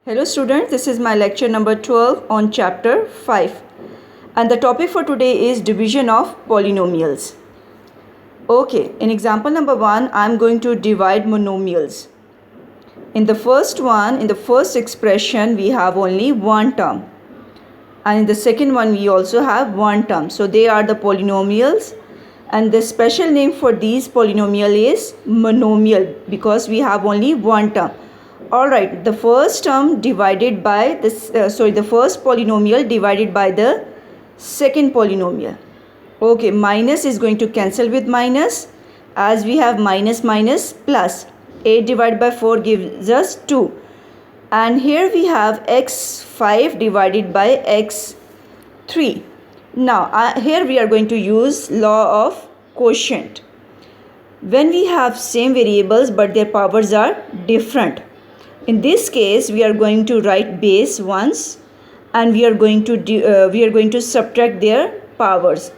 Hello students, this is my lecture number 12 on chapter 5 and the topic for today is division of polynomials. Okay, in example number 1, I am going to divide monomials. In the first one, in the first expression, we have only one term. And in the second one, we also have one term. So they are the polynomials. And the special name for these polynomial is monomial because we have only one term. Alright, the first term divided by this, the first polynomial divided by the second polynomial. Okay, minus is going to cancel with minus as we have minus minus plus. 8 divided by 4 gives us 2. And here we have x5 divided by x3. Now, here we are going to use law of quotient. When we have same variables but their powers are different. In this case, we are going to write base once and we are going to subtract their powers.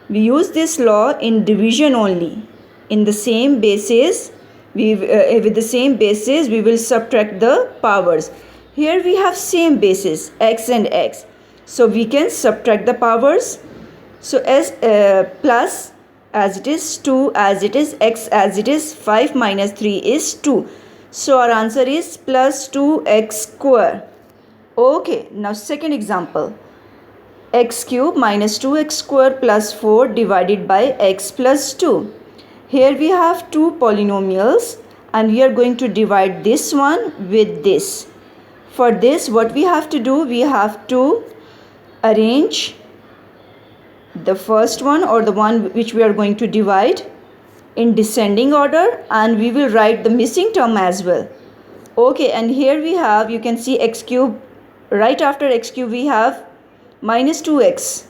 We use this law in division only. In the same basis, with the same basis, we will subtract the powers. Here we have same basis, x and x. So we can subtract the powers. So as plus as it is 2, as it is x, as it is 5 minus 3 is 2. So our answer is plus 2x square. Okay, now second example. X cube minus 2x square plus 4 divided by x plus 2. Here we have two polynomials and we are going to divide this one with this. For this, what we have to do, we have to arrange the first one or the one which we are going to divide in descending order and we will write the missing term as well. Okay, and here we have, you can see x cube, right after x cube we have minus 2x.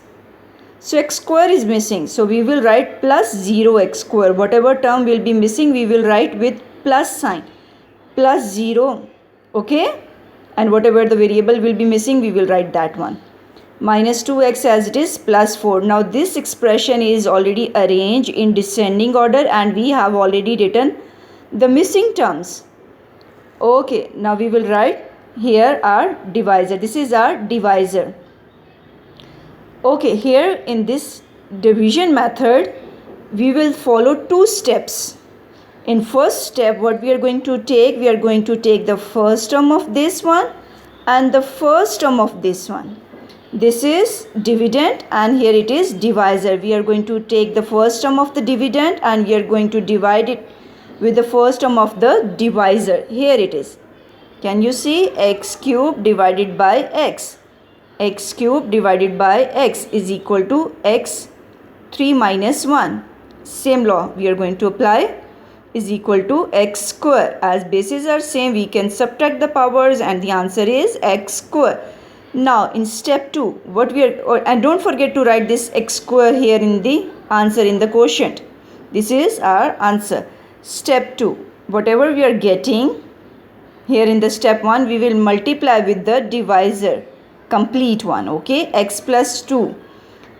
So x square is missing. So we will write plus 0x square. Whatever term will be missing, we will write with plus sign. Plus 0. Okay? And whatever the variable will be missing, we will write that one. Minus 2x as it is plus 4. Now this expression is already arranged in descending order and we have already written the missing terms. Okay, now we will write here our divisor. This is our divisor. Okay, here in this division method, we will follow two steps. In first step, what we are going to take, we are going to take the first term of this one and the first term of this one. This is dividend and here it is divisor. We are going to take the first term of the dividend and we are going to divide it with the first term of the divisor. Here it is. Can you see x cube divided by x? X cube divided by x is equal to x3 minus 1. Same law we are going to apply is equal to x square. As bases are same, we can subtract the powers and the answer is x square. Now in step 2, what we are, and don't forget to write this x square here in the answer in the quotient. This is our answer. Step 2, whatever we are getting here in the step 1, we will multiply with the divisor, complete one. Okay, x plus 2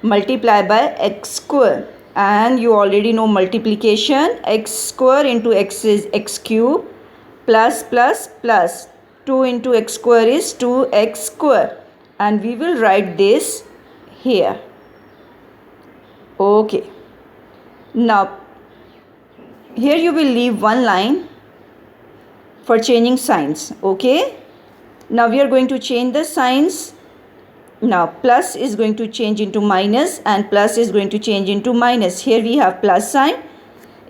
multiply by x square, and you already know multiplication. X square into x is x cube plus plus plus 2 into x square is 2x square. And we will write this here. Okay. Now, here you will leave one line for changing signs. Okay. Now, we are going to change the signs. Now, plus is going to change into minus and plus is going to change into minus. Here we have plus sign.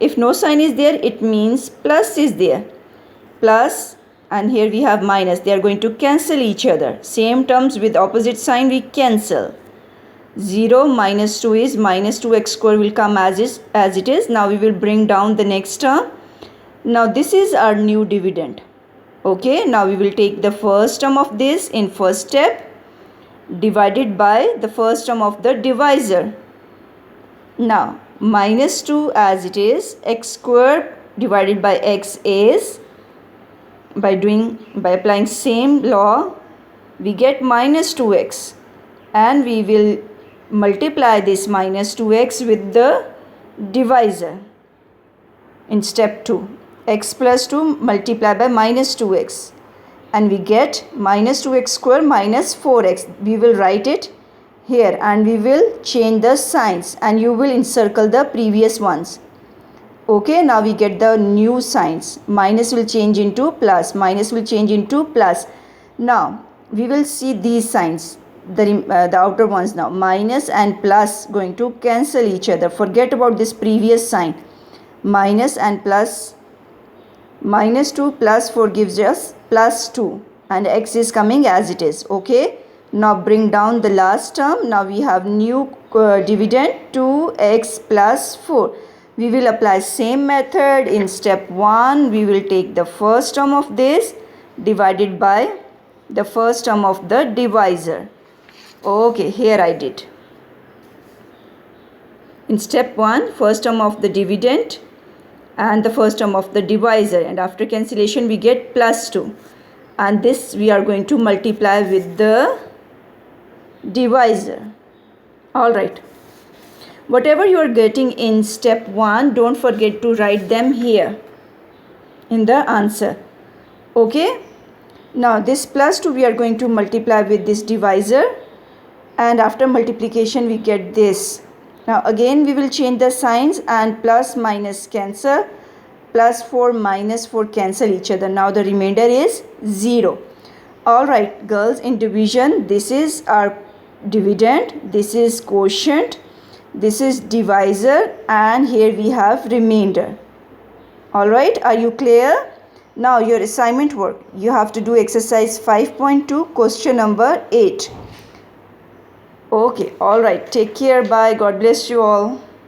If no sign is there, it means plus is there. Plus. And here we have minus. They are going to cancel each other. Same terms with opposite sign we cancel. 0 minus 2 is minus 2x square will come as it is. Now we will bring down the next term. Now this is our new dividend. Okay. Now we will take the first term of this in first step divided by the first term of the divisor. Now minus 2 as it is, x square divided by x is, by applying same law, we get minus 2x and we will multiply this minus 2x with the divisor in step 2. X plus 2 multiplied by minus 2x and we get minus 2x square minus 4x. We will write it here and we will change the signs and you will encircle the previous ones. Okay, now we get the new signs. Minus will change into plus, minus will change into plus. Now we will see these signs, the outer ones now. Minus and plus going to cancel each other. Forget about this previous sign. Minus and plus, minus 2 plus 4 gives us plus 2 and x is coming as it is. Okay, now bring down the last term. Now we have new dividend 2x plus 4. We will apply same method. In step 1 we will take the first term of this divided by the first term of the divisor. Okay, here I did. In step 1, first term of the dividend and the first term of the divisor, and after cancellation we get plus 2, and this we are going to multiply with the divisor. Alright, whatever you are getting in step 1, don't forget to write them here in the answer. Okay, now this plus 2 we are going to multiply with this divisor, and after multiplication we get this. Now again we will change the signs and plus minus cancel, plus 4 minus 4 cancel each other. Now the remainder is 0. Alright girls, in division this is our dividend, this is quotient, this is divisor, and here we have remainder. Alright, are you clear? Now your assignment work, you have to do exercise 5.2 question number 8. Okay, alright, take care, bye, God bless you all.